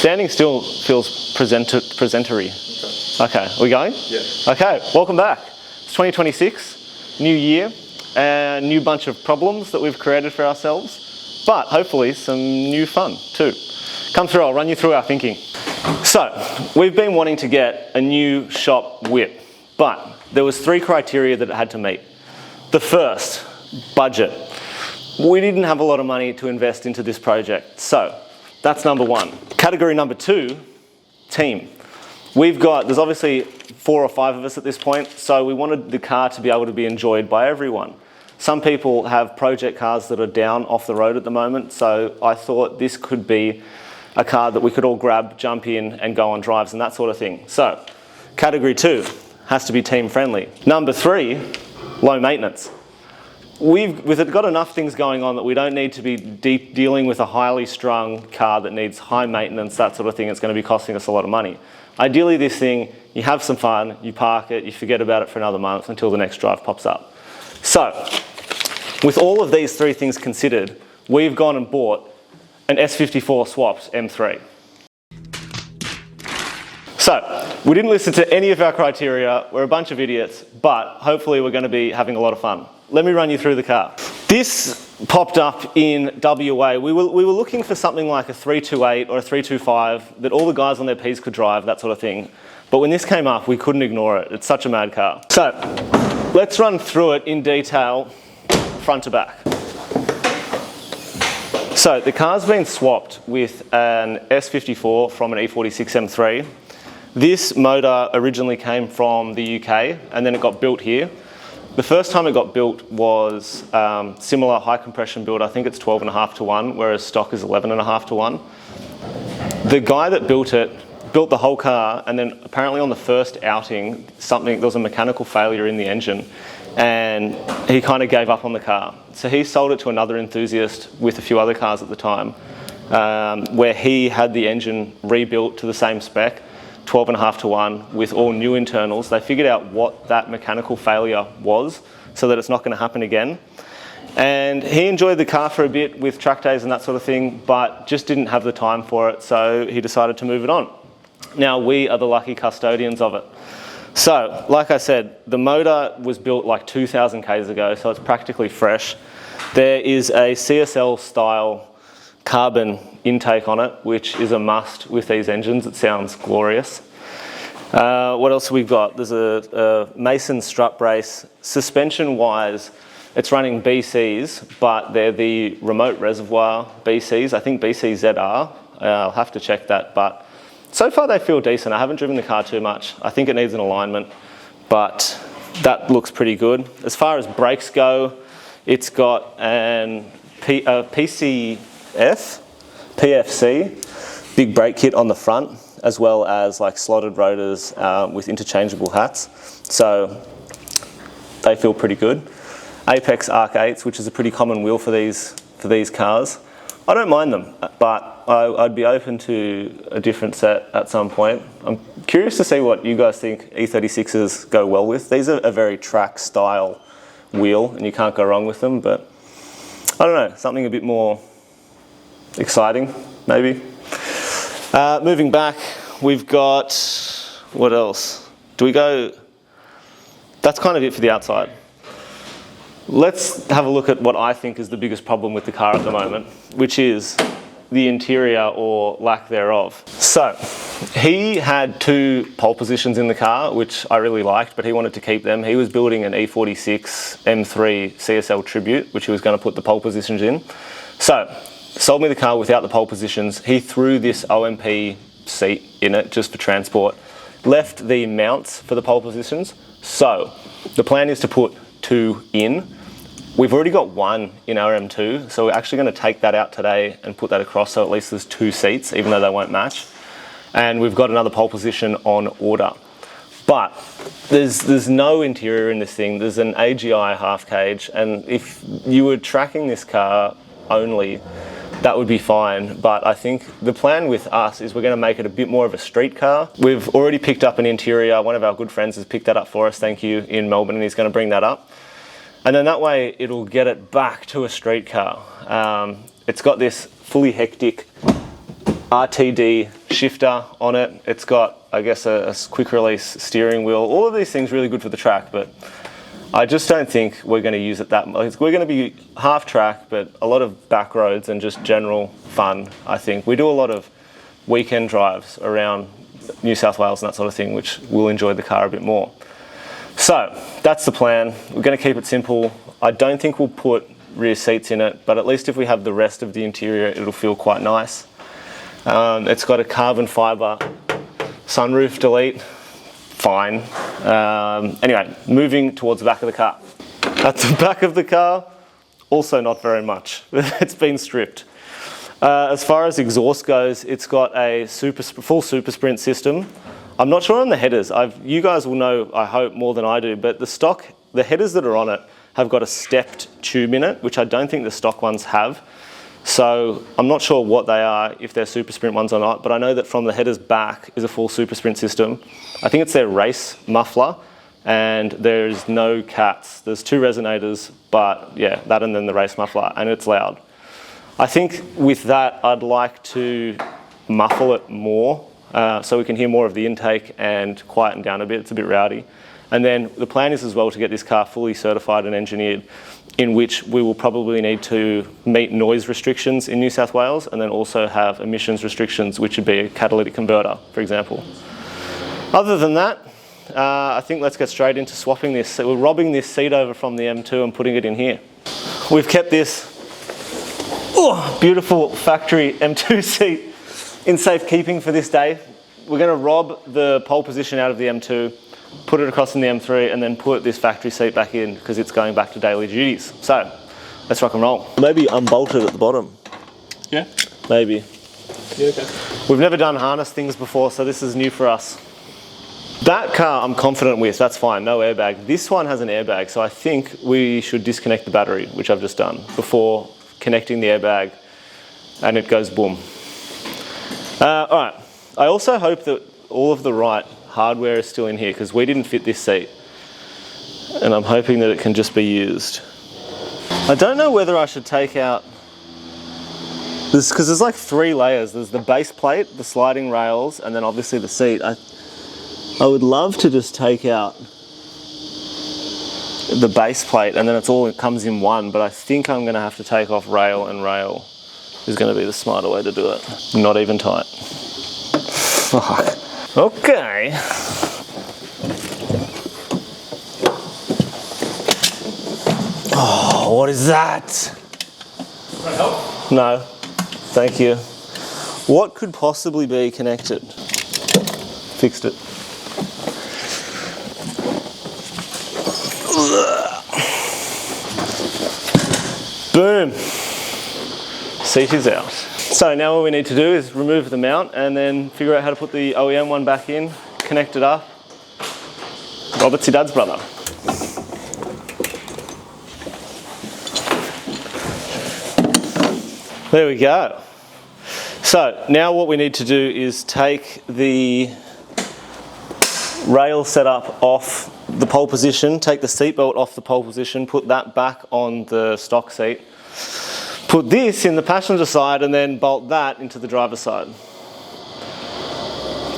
Standing still feels presentery. Okay, are we going? Yeah. Okay, welcome back. It's 2026, new year, and new bunch of problems that we've created for ourselves, but hopefully some new fun too. Come through, I'll run you through our thinking. So, we've been wanting to get a new shop whip, but there was 3 criteria that it had to meet. The first, budget. We didn't have a lot of money to invest into this project, so that's number 1. Category number 2, team. There's obviously 4 or 5 of us at this point, so we wanted the car to be able to be enjoyed by everyone. Some people have project cars that are down off the road at the moment, so I thought this could be a car that we could all grab, jump in, and go on drives and that sort of thing. So, category 2 has to be team friendly. Number 3, low maintenance. We've got enough things going on that we don't need to be dealing with a highly strung car that needs high maintenance, that sort of thing. It's going to be costing us a lot of money. Ideally, this thing, you have some fun, you park it, you forget about it for another month until the next drive pops up. So, with all of these 3 things considered, we've gone and bought an S54-swapped M3. So, we didn't listen to any of our criteria, we're a bunch of idiots, but hopefully we're going to be having a lot of fun. Let me run you through the car. This popped up in WA. We were looking for something like a 328 or a 325 that all the guys on their Ps could drive, that sort of thing. But when this came up, we couldn't ignore it. It's such a mad car. So, let's run through it in detail, front to back. So, the car's been swapped with an S54 from an E36 M3. This motor originally came from the UK and then it got built here. The first time it got built was similar high compression build. I think it's 12.5 to 1, whereas stock is 11.5 to 1. The guy that built it built the whole car, and then apparently on the first outing, there was a mechanical failure in the engine, and he kind of gave up on the car. So he sold it to another enthusiast with a few other cars at the time, where he had the engine rebuilt to the same spec, 12.5 to 1 with all new internals. They figured out what that mechanical failure was so that it's not going to happen again. And he enjoyed the car for a bit with track days and that sort of thing, but just didn't have the time for it, so he decided to move it on. Now we are the lucky custodians of it. So, like I said, the motor was built like 2,000 Ks ago, so it's practically fresh. There is a CSL style carbon intake on it, which is a must with these engines. It sounds glorious. What else have we got? There's a Mason strut brace. Suspension wise, it's running BCs, but they're the remote reservoir BCs. I think BCZR. I'll have to check that, but so far they feel decent. I haven't driven the car too much. I think it needs an alignment, but that looks pretty good. As far as brakes go, it's got an PFC, big brake kit on the front, as well as like slotted rotors with interchangeable hats. So they feel pretty good. Apex Arc 8s, which is a pretty common wheel for these cars. I don't mind them, but I'd be open to a different set at some point. I'm curious to see what you guys think E36s go well with. These are a very track style wheel and you can't go wrong with them, but I don't know, something a bit more exciting, maybe. Moving back, we've got, what else? That's kind of it for the outside. Let's have a look at what I think is the biggest problem with the car at the moment, which is the interior or lack thereof. So, he had 2 pole positions in the car, which I really liked, but he wanted to keep them. He was building an E36 M3 CSL Tribute, which he was going to put the pole positions in. So, sold me the car without the pole positions. He threw this OMP seat in it just for transport. Left the mounts for the pole positions. So, the plan is to put 2 in. We've already got 1 in our M2, so we're actually going to take that out today and put that across, so at least there's 2 seats, even though they won't match. And we've got another pole position on order. But there's no interior in this thing. There's an AGI half cage, and if you were tracking this car only, that would be fine. But I think the plan with us is we're going to make it a bit more of a street car. We've already picked up an interior. One of our good friends has picked that up for us, thank you, in Melbourne, and he's going to bring that up. And then that way it'll get it back to a street car. It's got this fully hectic RTD shifter on it. It's got, I guess, a quick release steering wheel. All of these things really good for the track, but I just don't think we're going to use it that much. We're going to be half track, but a lot of back roads and just general fun, I think. We do a lot of weekend drives around New South Wales and that sort of thing, which will enjoy the car a bit more. So that's the plan. We're going to keep it simple. I don't think we'll put rear seats in it, but at least if we have the rest of the interior, it'll feel quite nice. It's got a carbon fibre sunroof delete. Fine. Anyway, moving towards the back of the car. At the back of the car, also not very much. It's been stripped. As far as exhaust goes, it's got a full Super Sprint system. I'm not sure on the headers. You guys will know, I hope, more than I do, but the headers that are on it have got a stepped tube in it, which I don't think the stock ones have. So I'm not sure what they are, if they're Super Sprint ones or not, but I know that from the headers back is a full Super Sprint system. I think it's their race muffler, and there's no cats. There's 2 resonators, but yeah, that and then the race muffler, and it's loud. I think with that, I'd like to muffle it more, so we can hear more of the intake and quieten down a bit. It's a bit rowdy. And then the plan is as well to get this car fully certified and engineered, in which we will probably need to meet noise restrictions in New South Wales, and then also have emissions restrictions, which would be a catalytic converter, for example. Other than that, I think let's get straight into swapping this. So we're robbing this seat over from the M2 and putting it in here. We've kept this beautiful factory M2 seat in safekeeping for this day. We're going to rob the pole position out of the M2, put it across in the M3, and then put this factory seat back in because it's going back to daily duties. So let's rock and roll. Maybe unbolt it at the bottom. Yeah? Maybe. Yeah, okay. We've never done harness things before, so this is new for us. That car I'm confident with, that's fine, no airbag. This one has an airbag, so I think we should disconnect the battery, which I've just done, before connecting the airbag, and it goes boom. All right, I also hope that all of the right hardware is still in here, because we didn't fit this seat, and I'm hoping that it can just be used. I don't know whether I should take out this, because there's like 3 layers. There's the base plate, the sliding rails, and then obviously the seat. I would love to just take out the base plate and then it comes in one, but I think I'm gonna have to take off rail and rail is gonna be the smarter way to do it. Not even tight. Fuck. Okay. Oh, what is that? Can I help? No, thank you. What could possibly be connected? Fixed it. Boom. Seat is out. So now what we need to do is remove the mount and then figure out how to put the OEM one back in, connect it up. Robert's your dad's brother. There we go. So now what we need to do is take the rail setup off the pole position, take the seatbelt off the pole position, put that back on the stock seat, put this in the passenger side, and then bolt that into the driver's side.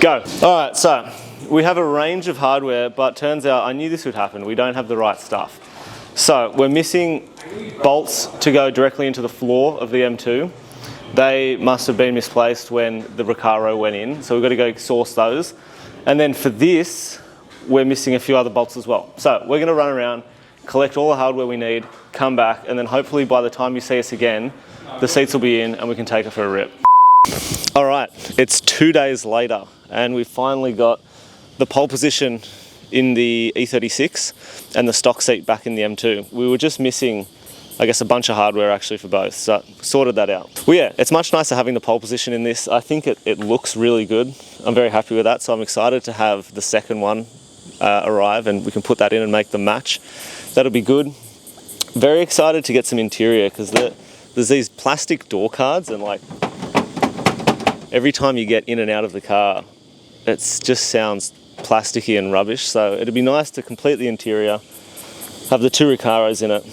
Go. All right, so we have a range of hardware, but turns out I knew this would happen. We don't have the right stuff. So we're missing bolts to go directly into the floor of the M2. They must have been misplaced when the Recaro went in, so we've got to go source those. And then for this, we're missing a few other bolts as well. So we're going to run around, collect all the hardware we need, come back, and then hopefully by the time you see us again, the seats will be in and we can take it for a rip. All right, it's 2 days later and we've finally got the pole position in the E36 and the stock seat back in the M2. We were just missing, I guess, a bunch of hardware actually for both, so sorted that out. Well, yeah, it's much nicer having the pole position in this. I think it looks really good. I'm very happy with that, so I'm excited to have the second one arrive and we can put that in and make them match. That'll be good. Very excited to get some interior because there's these plastic door cards, and like every time you get in and out of the car, it just sounds plasticky and rubbish. So it'd be nice to complete the interior, have the 2 Recaros in it.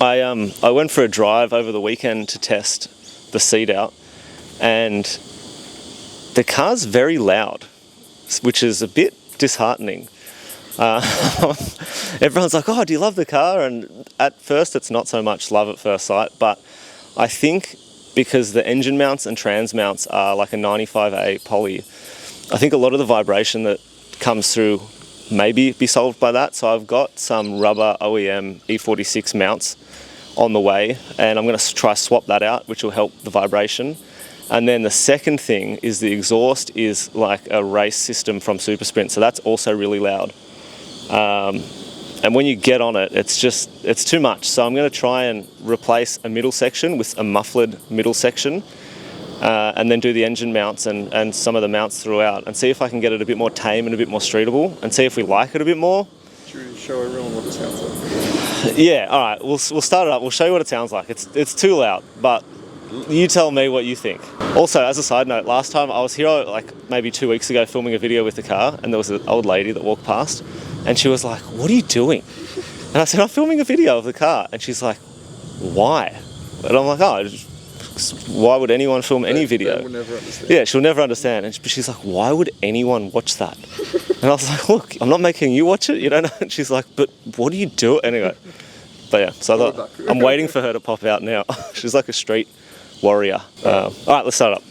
I went for a drive over the weekend to test the seat out, and the car's very loud, which is a bit disheartening. Everyone's like, oh, do you love the car? And at first it's not so much love at first sight, but I think because the engine mounts and trans mounts are like a 95A poly, I think a lot of the vibration that comes through maybe be solved by that. So I've got some rubber OEM E36 mounts on the way, and I'm going to try swap that out, which will help the vibration. And then the second thing is the exhaust is like a race system from Super Sprint, so that's also really loud. And when you get on it, it's too much. So I'm going to try and replace a middle section with a muffled middle section, and then do the engine mounts and some of the mounts throughout, and see if I can get it a bit more tame and a bit more streetable, and see if we like it a bit more. Should we show everyone what it sounds like? Yeah, all right, we'll start it up. We'll show you what it sounds like. It's too loud, but you tell me what you think. Also, as a side note, last time I was here like maybe 2 weeks ago filming a video with the car, and there was an old lady that walked past, and she was like, what are you doing? And I said, I'm filming a video of the car. And she's like, why? And I'm like, oh, why would anyone film any video? They will never understand. Yeah, she'll never understand. And she's like, why would anyone watch that? And I was like, look, I'm not making you watch it, you don't know? And she's like, but what do you do? Anyway, but yeah, so I thought, I'm waiting for her to pop out now. She's like a street warrior. All right, let's start up.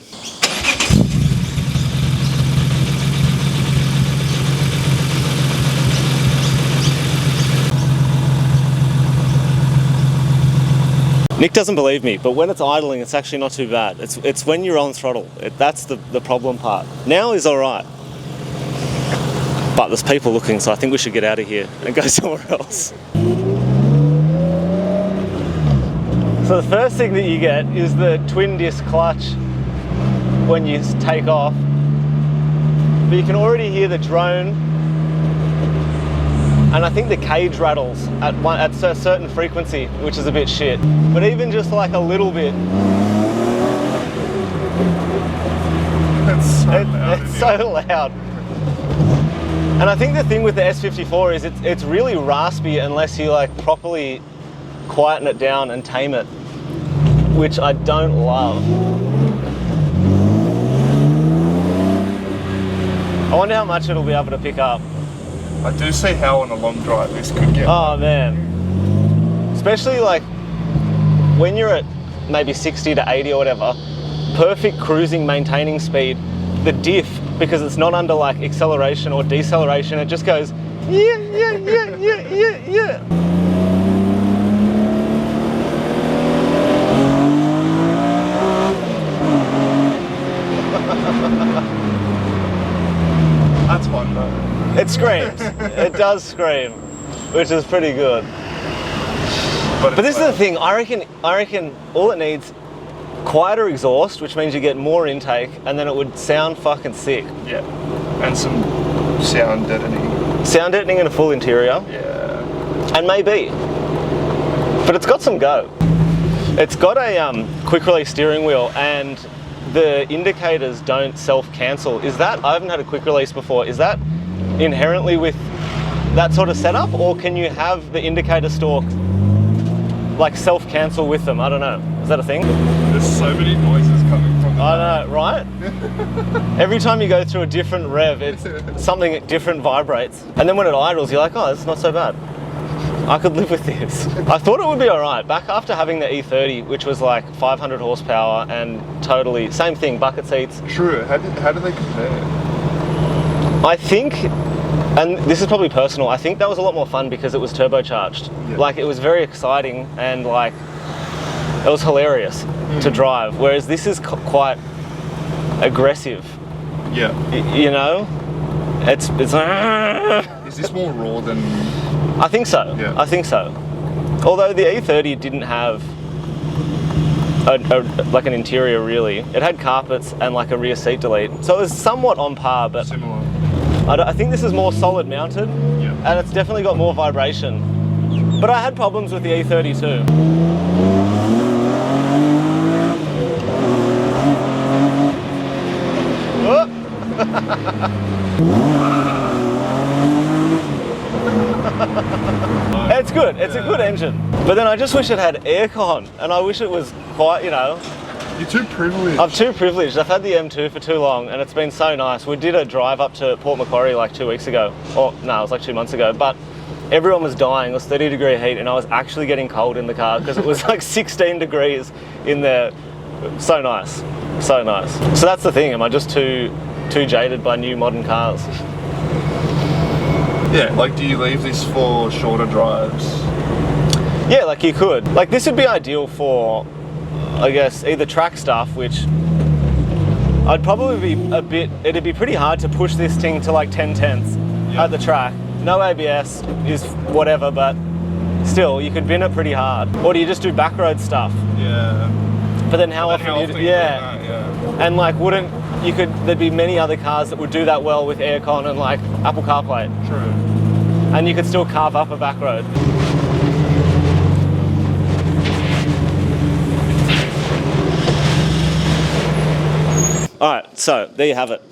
Nick doesn't believe me, but when it's idling, it's actually not too bad. It's when you're on throttle. That's the problem part. Now is all right. But there's people looking, so I think we should get out of here and go somewhere else. So the first thing that you get is the twin disc clutch when you take off. But you can already hear the drone, and I think the cage rattles at a certain frequency, which is a bit shit. But even just like a little bit, it's so loud. And I think the thing with the S54 is it's really raspy unless you like properly quieten it down and tame it, which I don't love. I wonder how much it'll be able to pick up. I do see how on a long drive this could get. Oh man. Especially like when you're at maybe 60 to 80 or whatever, perfect cruising maintaining speed, the diff, because it's not under like acceleration or deceleration, it just goes yeah. That's fun though. It screams. It does scream, which is pretty good. But this is the thing, I reckon all it needs, quieter exhaust, which means you get more intake, and then it would sound fucking sick. Yeah. And some sound deadening. Sound deadening in a full interior. Yeah. And maybe. But it's got some go. It's got a quick release steering wheel, and the indicators don't self-cancel. Is that, I haven't had a quick release before, is that inherently with that sort of setup, or can you have the indicator stalk like self-cancel with them? I don't know. Is that a thing? There's so many noises coming from the I know, right? Every time you go through a different rev, it's something different vibrates. And then when it idles, you're like, oh, it's not so bad. I could live with this. I thought it would be all right. Back after having the E30, which was like 500 horsepower and totally, same thing, bucket seats. True. How do they compare? I think, and this is probably personal, I think that was a lot more fun because it was turbocharged. Yeah. Like it was very exciting and like, it was hilarious to drive. Whereas this is quite aggressive. Yeah. You know? It's Is this more raw than... I think so. Yeah. I think so. Although the E30 didn't have like an interior really. It had carpets and like a rear seat delete. So it was somewhat on par, but Similar. I think this is more solid mounted, Yeah. and it's definitely got more vibration. But I had problems with the E30 too. It's good, it's a good engine. But then I just wish it had aircon, and I wish it was quite, you know, You're too privileged. I'm too privileged. I've had the M2 for too long and it's been so nice. We did a drive up to Port Macquarie like 2 weeks ago. Or no, it was like 2 months ago. But everyone was dying. It was 30-degree heat and I was actually getting cold in the car because it was like 16 degrees in there. So nice. So nice. So that's the thing. Am I just too jaded by new modern cars? Yeah, like do you leave this for shorter drives? Yeah, like you could. Like this would be ideal for, I guess, either track stuff, which I'd probably be it'd be pretty hard to push this thing to like 10/10ths at the track. No ABS is whatever, but still, you could bin it pretty hard. Or do you just do backroad stuff? Yeah. But then how often do you do? Yeah. And like there'd be many other cars that would do that well with aircon and like Apple CarPlay. True. And you could still carve up a back road. All right, so there you have it.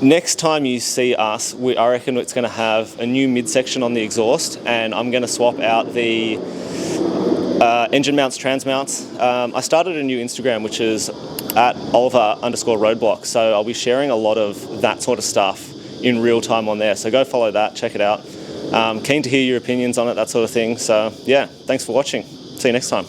Next time you see us, I reckon it's going to have a new midsection on the exhaust, and I'm going to swap out the engine mounts, trans mounts. I started a new Instagram, which is at Oliver_roadblock. So I'll be sharing a lot of that sort of stuff in real time on there. So go follow that, check it out. Keen to hear your opinions on it, that sort of thing. So yeah, thanks for watching. See you next time.